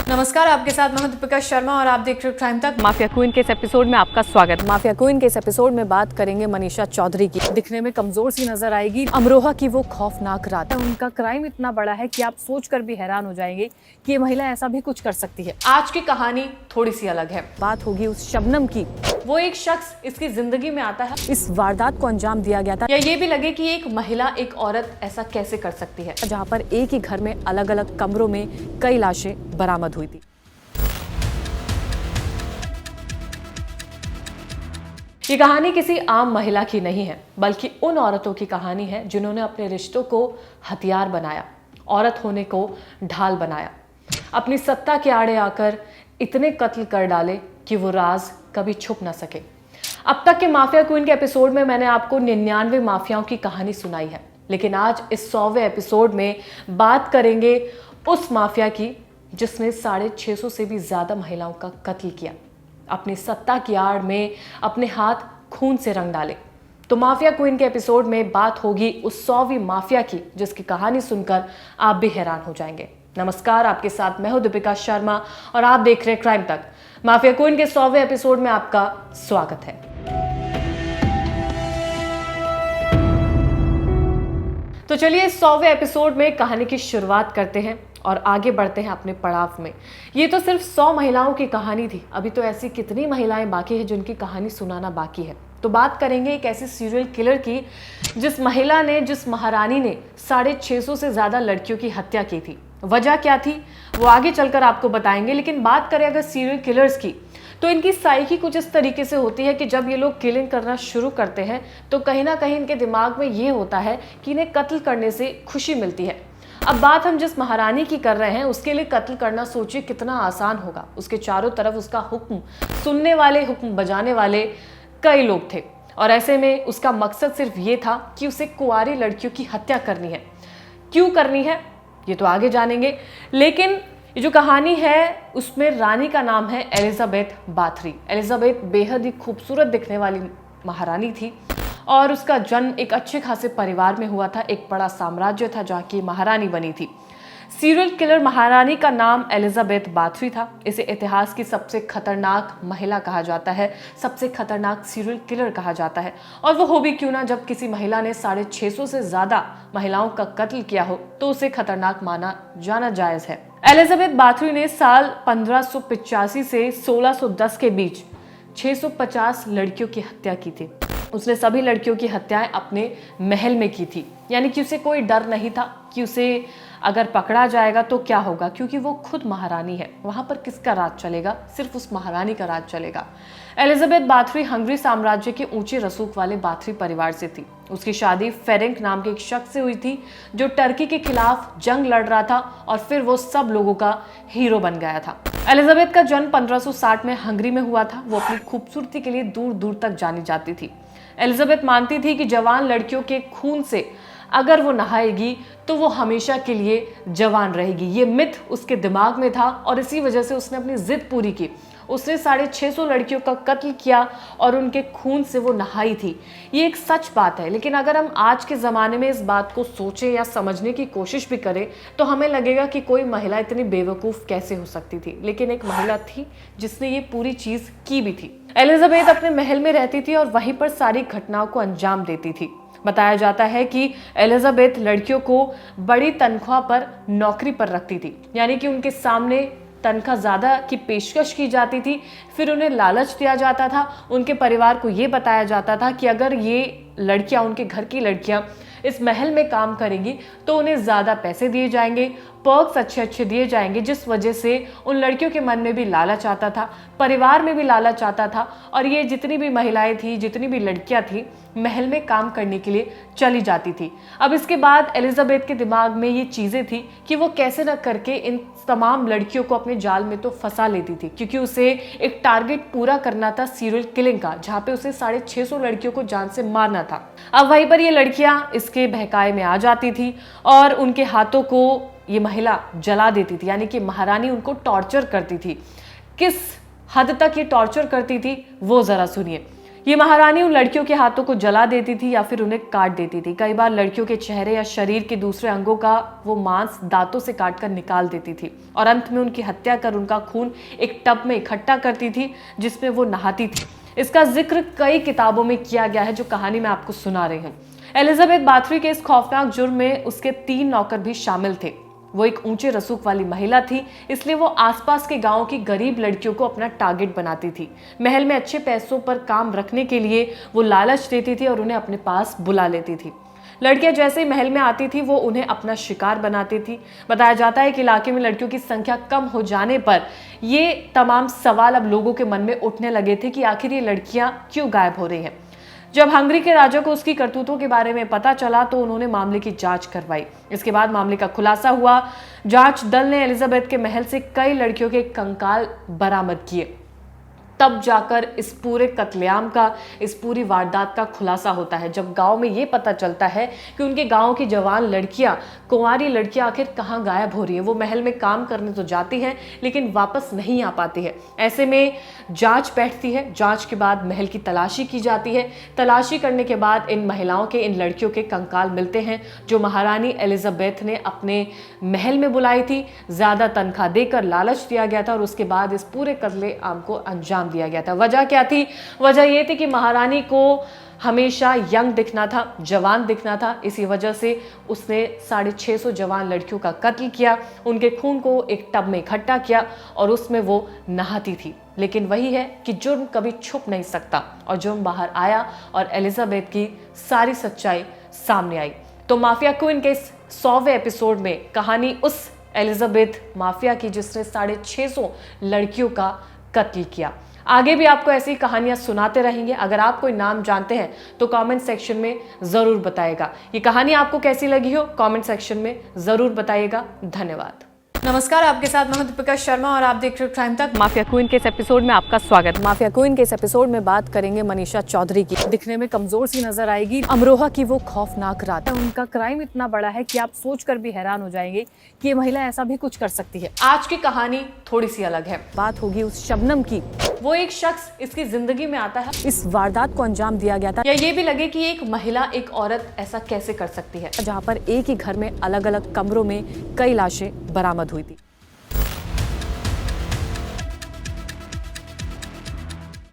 नमस्कार, आपके साथ मैं हूं दीपिका शर्मा और आप देख रहे हो क्राइम तक। माफिया क्वीन के इस एपिसोड में आपका स्वागत। माफिया क्वीन के इस एपिसोड में बात करेंगे मनीषा चौधरी की। दिखने में कमजोर सी नजर आएगी। अमरोहा की वो खौफनाक रात, उनका क्राइम इतना बड़ा है कि आप सोचकर भी हैरान हो जाएंगे कि ये महिला ऐसा भी कुछ कर सकती है। आज की कहानी थोड़ी सी अलग है। बात होगी उस शबनम की। वो एक शख्स इसकी जिंदगी में आता है, इस वारदात को अंजाम दिया गया था, या ये भी लगे कि एक महिला, एक औरत ऐसा कैसे कर सकती है, जहाँ पर एक ही घर में अलग अलग कमरों में कई लाशें बरामद हुई थी। ये कहानी किसी आम महिला की नहीं है, बल्कि उन औरतों की कहानी है जिन्होंने अपने रिश्तों को हथियार बनाया, औरत होने को ढाल बनाया, अपनी सत्ता के आड़े आकर इतने कत्ल कर डाले कि वो राज कभी छुप ना सके। अब तक के माफिया क्वीन के एपिसोड में मैंने आपको 99 माफियाओं की कहानी सुनाई है, लेकिन आज इस 100वें एपिसोड में बात करेंगे उस माफिया की जिसने 650 से भी ज्यादा महिलाओं का कत्ल किया, अपनी सत्ता की आड़ में अपने हाथ खून से रंग डाले। तो माफिया क्वीन के एपिसोड में बात होगी उस 100वीं माफिया की जिसकी कहानी सुनकर आप भी हैरान हो जाएंगे। नमस्कार, आपके साथ मैं हूं दीपिका शर्मा और आप देख रहे हैं क्राइम तक। माफिया क्वीन के 100वें एपिसोड में आपका स्वागत है। तो चलिए 100वें एपिसोड में कहानी की शुरुआत करते हैं और आगे बढ़ते हैं अपने पड़ाव में। ये तो सिर्फ 100 महिलाओं की कहानी थी, अभी तो ऐसी कितनी महिलाएं बाकी हैं जिनकी कहानी सुनाना बाकी है। तो बात करेंगे एक ऐसी सीरियल किलर की जिस महिला ने, जिस महारानी ने 650 से ज्यादा लड़कियों की हत्या की थी। वजह क्या थी वो आगे चलकर आपको बताएंगे, लेकिन बात करें अगर सीरियल किलर्स की, तो इनकी साइकी कुछ इस तरीके से होती है कि जब ये लोग किलिंग करना शुरू करते हैं तो कहीं ना कहीं इनके दिमाग में ये होता है कि इन्हें कत्ल करने से खुशी मिलती है। अब बात हम जिस महारानी की कर रहे हैं, उसके लिए कत्ल करना सोचिए कितना आसान होगा। उसके चारों तरफ उसका हुक्म सुनने वाले, हुक्म बजाने वाले कई लोग थे, और ऐसे में उसका मकसद सिर्फ ये था कि उसे कुंवारी लड़कियों की हत्या करनी है। क्यों करनी है ये तो आगे जानेंगे, लेकिन ये जो कहानी है उसमें रानी का नाम है एलिजाबेथ बाथरी। एलिजाबेथ बेहद ही खूबसूरत दिखने वाली महारानी थी और उसका जन्म एक अच्छे खासे परिवार में हुआ था। एक बड़ा साम्राज्य था जहाँ की महारानी बनी थी। सीरियल किलर महारानी का नाम एलिजाबेथ बाथरी था। इसे इतिहास की सबसे खतरनाक महिला कहा जाता है, सबसे खतरनाक सीरियल किलर कहा जाता है, और वो हो भी क्यों ना, जब किसी महिला ने 650 से ज्यादा महिलाओं का कत्ल किया हो तो उसे खतरनाक माना जाना जायज है। एलिजाबेथ बाथरी ने साल 1585 से 1610 के बीच 650 लड़कियों की हत्या की थी। उसने सभी लड़कियों की हत्याएं अपने महल में की थी, यानी कि उसे कोई डर नहीं था कि उसे अगर पकड़ा जाएगा तो क्या होगा, क्योंकि वो खुद महारानी है। वहां पर किसका राज चलेगा? सिर्फ उस महारानी का राज चलेगा। एलिजाबेथ बाथरी हंगरी साम्राज्य के ऊंचे रसूख वाले बाथरी परिवार से थी। उसकी शादी फेरेंक नाम के एक शख्स से हुई थी जो टर्की के खिलाफ जंग लड़ रहा था और फिर वो सब लोगों का हीरो बन गया था। एलिजाबेथ का जन्म 1560 में हंगरी में हुआ था। वो अपनी खूबसूरती के लिए दूर दूर तक जानी जाती थी। एलिजाबेथ मानती थी कि जवान लड़कियों के खून से अगर वो नहाएगी तो वो हमेशा के लिए जवान रहेगी। ये मिथ उसके दिमाग में था और इसी वजह से उसने अपनी जिद पूरी की। उसने 650 लड़कियों का कत्ल किया और उनके खून से वो नहाई थी। ये एक सच बात है, लेकिन अगर हम आज के ज़माने में इस बात को सोचें या समझने की कोशिश भी करें तो हमें लगेगा कि कोई महिला इतनी बेवकूफ़ कैसे हो सकती थी। लेकिन एक महिला थी जिसने ये पूरी चीज़ की भी थी। एलिजाबेथ अपने महल में रहती थी और वहीं पर सारी घटनाओं को अंजाम देती थी। बताया जाता है कि एलिजाबेथ लड़कियों को बड़ी तनख्वाह पर नौकरी पर रखती थी, यानी कि उनके सामने तनख्वाह ज़्यादा की पेशकश की जाती थी, फिर उन्हें लालच दिया जाता था। उनके परिवार को ये बताया जाता था कि अगर ये लड़कियां, उनके घर की लड़कियां इस महल में काम करेंगी तो उन्हें ज़्यादा पैसे दिए जाएंगे, पर्क्स अच्छे अच्छे दिए जाएंगे, जिस वजह से उन लड़कियों के मन में भी लालच आता था, परिवार में भी लालच आता था, और ये जितनी भी महिलाएं थी, जितनी भी लड़कियां थी, महल में काम करने के लिए चली जाती थी। अब इसके बाद एलिजाबेथ के दिमाग में ये चीज़ें थी कि वो कैसे न करके इन तमाम लड़कियों को अपने जाल में तो फंसा लेती थी, क्योंकि उसे एक टारगेट पूरा करना था सीरियल किलिंग का, जहाँ पे उसे 650 लड़कियों को जान से मारना था। अब वहीं पर ये लड़कियां इसके बहकावे में आ जाती थी और उनके हाथों को ये महिला जला देती थी, यानी कि महारानी उनको टॉर्चर करती थी। किस हद तक ये टॉर्चर करती थी वो जरा सुनिए। ये महारानी उन लड़कियों के हाथों को जला देती थी या फिर उन्हें काट देती थी। कई बार लड़कियों के चेहरे या शरीर के दूसरे अंगों का वो मांस दांतों से काटकर निकाल देती थी और अंत में उनकी हत्या कर उनका खून एक टब में इकट्ठा करती थी जिसमें वो नहाती थी। इसका जिक्र कई किताबों में किया गया है जो कहानी मैं आपको सुना रही हूँ। एलिजाबेथ बाथरी के इस खौफनाक जुर्म में उसके 3 नौकर भी शामिल थे। वो एक ऊंचे रसूख वाली महिला थी, इसलिए वो आसपास के गांव की गरीब लड़कियों को अपना टारगेट बनाती थी। महल में अच्छे पैसों पर काम रखने के लिए वो लालच देती थी और उन्हें अपने पास बुला लेती थी। लड़कियां जैसे ही महल में आती थी वो उन्हें अपना शिकार बनाती थी। बताया जाता है कि इलाके में लड़कियों की संख्या कम हो जाने पर ये तमाम सवाल अब लोगों के मन में उठने लगे थे कि आखिर ये लड़कियां क्यों गायब हो रही हैं। जब हंगरी के राजा को उसकी करतूतों के बारे में पता चला तो उन्होंने मामले की जांच करवाई। इसके बाद मामले का खुलासा हुआ। जांच दल ने एलिजाबेथ के महल से कई लड़कियों के कंकाल बरामद किए। तब जाकर इस पूरे कत्लेआम का, इस पूरी वारदात का खुलासा होता है, जब गांव में ये पता चलता है कि उनके गांव की जवान लड़कियां, कुंवारी लड़कियां आखिर कहां गायब हो रही है। वो महल में काम करने तो जाती हैं लेकिन वापस नहीं आ पाती है। ऐसे में जांच बैठती है। जांच के बाद महल की तलाशी की जाती है। तलाशी करने के बाद इन महिलाओं के, इन लड़कियों के कंकाल मिलते हैं जो महारानी एलिजाबेथ ने अपने महल में बुलाई थी। ज्यादा तनख्वाह देकर लालच दिया गया था और उसके बाद इस पूरे कत्लेआम को अंजाम दिया गया था। वजह क्या थी? वजह यह थी कि महारानी को हमेशा यंग दिखना था, जवान दिखना था। इसी वजह से उसने 650 जवान लड़कियों का कत्ल किया, उनके खून को एक टब में इकट्ठा किया और उसमें वो नहाती थी। लेकिन वही है कि जुर्म कभी छुप नहीं सकता और जुर्म बाहर आया और एलिजाबेथ की सारी सच्चाई सामने आई। तो माफिया क्वीन के इस 100वें एपिसोड में कहानी उस एलिजाबेथ माफिया की जिसने 650 लड़कियों का कत्ल किया। आगे भी आपको ऐसी कहानियां सुनाते रहेंगे। अगर आप कोई नाम जानते हैं तो कमेंट सेक्शन में जरूर बताइएगा। ये कहानी आपको कैसी लगी हो कमेंट सेक्शन में जरूर बताइएगा। धन्यवाद। नमस्कार, आपके साथ मैं हूं दीपिका शर्मा और आप देख रहे हो क्राइम तक। माफिया क्वीन के इस एपिसोड में आपका स्वागत। माफिया क्वीन के इस एपिसोड में बात करेंगे मनीषा चौधरी की। दिखने में कमजोर सी नजर आएगी। अमरोहा की वो खौफनाक रात, उनका क्राइम इतना बड़ा है कि आप सोचकर भी हैरान हो जाएंगे कि ये महिला ऐसा भी कुछ कर सकती है। आज की कहानी थोड़ी सी अलग है। बात होगी उस शबनम की। वो एक शख्स इसकी जिंदगी में आता है, इस वारदात को अंजाम दिया गया था, या ये भी लगे कि एक महिला, एक औरत ऐसा कैसे कर सकती है, जहाँ पर एक ही घर में अलग अलग कमरों में कई लाशें बरामद हुई थी।